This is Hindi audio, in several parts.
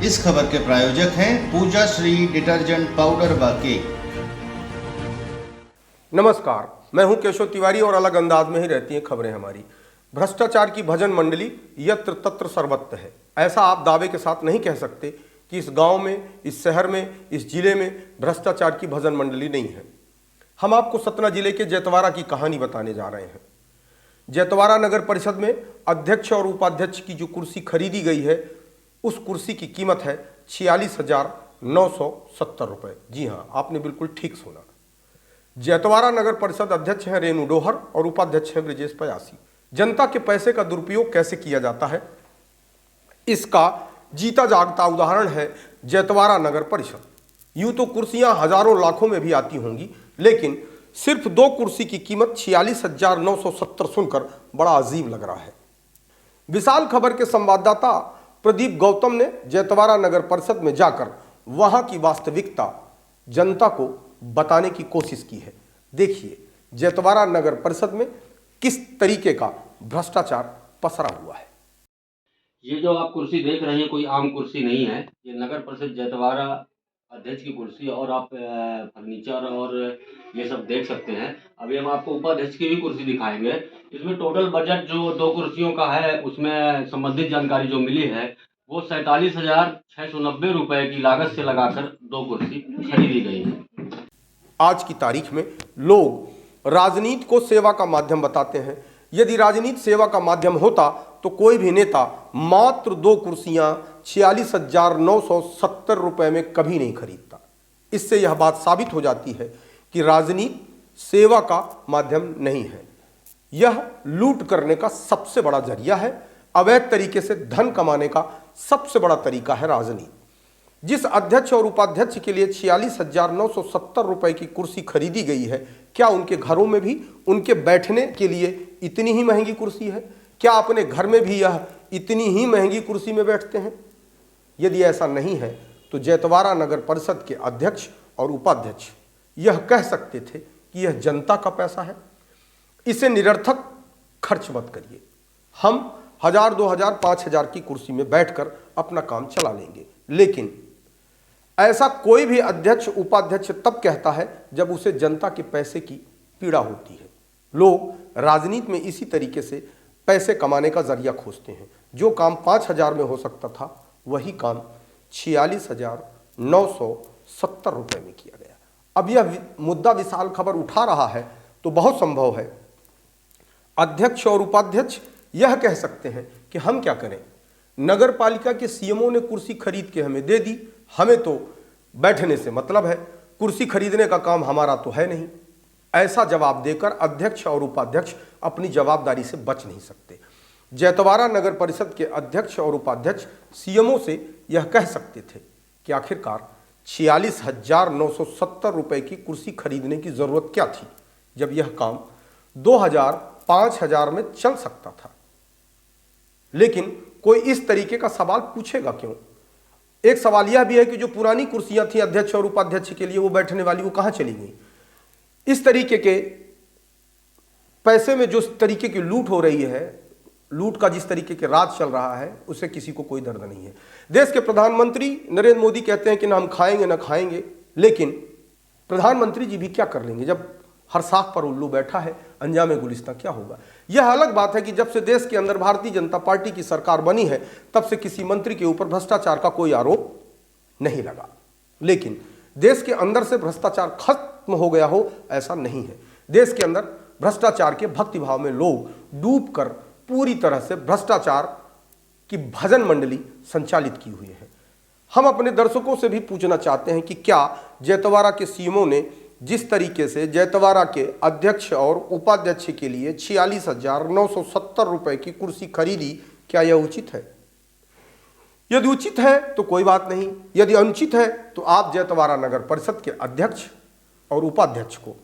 इस खबर के प्रायोजक हैं पूजा श्री डिटर्जेंट पाउडर व केक। नमस्कार, मैं हूं केशव तिवारी और अलग अंदाज में ही रहती हैं खबरें हमारी। भ्रष्टाचार की भजन मंडली यत्र तत्र सर्वत्र है, ऐसा आप दावे के साथ नहीं कह सकते कि इस गांव में, इस शहर में, इस जिले में भ्रष्टाचार की भजन मंडली नहीं है। हम आपको सतना जिले के जैतवारा की कहानी बताने जा रहे हैं। जैतवारा नगर परिषद में अध्यक्ष और उपाध्यक्ष की जो कुर्सी खरीदी गई है, उस कुर्सी की कीमत है 46,970 रुपये। जी हाँ, आपने बिल्कुल ठीक सुना। जैतवारा नगर परिषद अध्यक्ष हैं रेणु डोहर और उपाध्यक्ष हैं ब्रिजेश पयासी। जनता के पैसे का दुरुपयोग कैसे किया जाता है, इसका जीता जागता उदाहरण है जैतवारा नगर परिषद। यूं तो कुर्सियां हजारों लाखों में भी आती होंगी, लेकिन सिर्फ 2 कुर्सी की कीमत 46,970 सुनकर बड़ा अजीब लग रहा है। विशाल खबर के संवाददाता प्रदीप गौतम ने जैतवारा नगर परिषद में जाकर वहां की वास्तविकता जनता को बताने की कोशिश की है। देखिए जैतवारा नगर परिषद में किस तरीके का भ्रष्टाचार पसरा हुआ है। ये जो आप कुर्सी देख रहे हैं कोई आम कुर्सी नहीं है। ये नगर परिषद जैतवारा अध्यक्ष की कुर्सी है और आप फर्नीचर और ये सब देख सकते हैं। अभी हम आपको उपाध्यक्ष की भी कुर्सी दिखाएंगे। इसमें टोटल बजट जो 2 कुर्सियों का है, उसमें संबंधित जानकारी जो मिली है वो 47,690 रुपये की लागत से लगाकर 2 कुर्सी खरीदी गई है। आज की तारीख में लोग राजनीति को सेवा का माध्यम बताते हैं। यदि राजनीति सेवा का माध्यम होता तो कोई भी नेता मात्र 2 कुर्सियां 46,970 रुपये में कभी नहीं खरीदता। इससे यह बात साबित हो जाती है कि राजनीति सेवा का माध्यम नहीं है, यह लूट करने का सबसे बड़ा जरिया है। अवैध तरीके से धन कमाने का सबसे बड़ा तरीका है राजनीति। जिस अध्यक्ष और उपाध्यक्ष के लिए 46,970 रुपये की कुर्सी खरीदी गई है, क्या उनके घरों में भी उनके बैठने के लिए इतनी ही महंगी कुर्सी है? क्या अपने घर में भी यह इतनी ही महंगी कुर्सी में बैठते हैं? यदि ऐसा नहीं है तो जैतवारा नगर परिषद के अध्यक्ष और उपाध्यक्ष यह कह सकते थे कि यह जनता का पैसा है, इसे निरर्थक खर्च मत करिए। हम 1,000, 2,000, 5,000 की कुर्सी में बैठकर अपना काम चला लेंगे। लेकिन ऐसा कोई भी अध्यक्ष उपाध्यक्ष तब कहता है जब उसे जनता के पैसे की पीड़ा होती है। लोग राजनीति में इसी तरीके से पैसे कमाने का जरिया खोजते हैं। जो काम 5,000 में हो सकता था, वही काम 46,970 रुपये में किया गया। अब यह मुद्दा विशाल खबर उठा रहा है तो बहुत संभव है अध्यक्ष और उपाध्यक्ष यह कह सकते हैं कि हम क्या करें, नगर पालिका के सीएमओ ने कुर्सी खरीद के हमें दे दी, हमें तो बैठने से मतलब है, कुर्सी खरीदने का काम हमारा तो है नहीं। ऐसा जवाब देकर अध्यक्ष और उपाध्यक्ष अपनी जवाबदारी से बच नहीं सकते। जैतवारा नगर परिषद के अध्यक्ष और उपाध्यक्ष सीएमओ से यह कह सकते थे कि आखिरकार 46,970 रुपये की कुर्सी खरीदने की जरूरत क्या थी, जब यह काम 2,000, 5,000 में चल सकता था। लेकिन कोई इस तरीके का सवाल पूछेगा क्यों? एक सवाल यह भी है कि जो पुरानी कुर्सियां थी अध्यक्ष और उपाध्यक्ष के लिए, वो बैठने वाली, वो कहां चली गई? इस तरीके के पैसे में जो तरीके की लूट हो रही है, लूट का जिस तरीके के राज चल रहा है, उसे किसी को कोई दर्द नहीं है। देश के प्रधानमंत्री नरेंद्र मोदी कहते हैं कि ना हम खाएंगे ना खाएंगे, लेकिन प्रधानमंत्री जी भी क्या कर लेंगे जब हर साख पर उल्लू बैठा है? अंजामे गुलिस्तां क्या होगा? यह अलग बात है कि जब से देश के अंदर भारतीय जनता पार्टी की सरकार बनी है, तब से किसी मंत्री के ऊपर भ्रष्टाचार का कोई आरोप नहीं लगा। लेकिन देश के अंदर से भ्रष्टाचार खत्म हो गया हो, ऐसा नहीं है। देश के अंदर भ्रष्टाचार के भक्तिभाव में लोग डूबकर पूरी तरह से भ्रष्टाचार की भजन मंडली संचालित की हुई है। हम अपने दर्शकों से भी पूछना चाहते हैं कि क्या जैतवारा के सीएमओ ने जिस तरीके से जैतवारा के अध्यक्ष और उपाध्यक्ष के लिए 46,970 रुपये की कुर्सी खरीदी, क्या यह उचित है? यदि उचित है तो कोई बात नहीं, यदि अनुचित है तो आप जैतवारा नगर परिषद के अध्यक्ष और उपाध्यक्ष को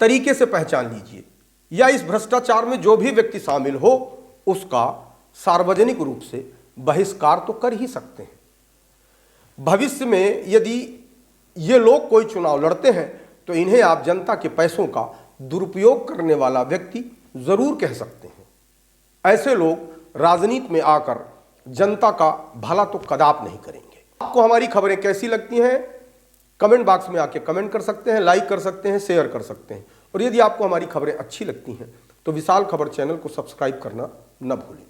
तरीके से पहचान लीजिए, या इस भ्रष्टाचार में जो भी व्यक्ति शामिल हो उसका सार्वजनिक रूप से बहिष्कार तो कर ही सकते हैं। भविष्य में यदि ये लोग कोई चुनाव लड़ते हैं तो इन्हें आप जनता के पैसों का दुरुपयोग करने वाला व्यक्ति जरूर कह सकते हैं। ऐसे लोग राजनीति में आकर जनता का भला तो कदाप नहीं करेंगे। आपको हमारी खबरें कैसी लगती हैं कमेंट बॉक्स में आके कमेंट कर सकते हैं, लाइक कर सकते हैं, शेयर कर सकते हैं। और यदि आपको हमारी खबरें अच्छी लगती हैं तो विशाल खबर चैनल को सब्सक्राइब करना न भूलें।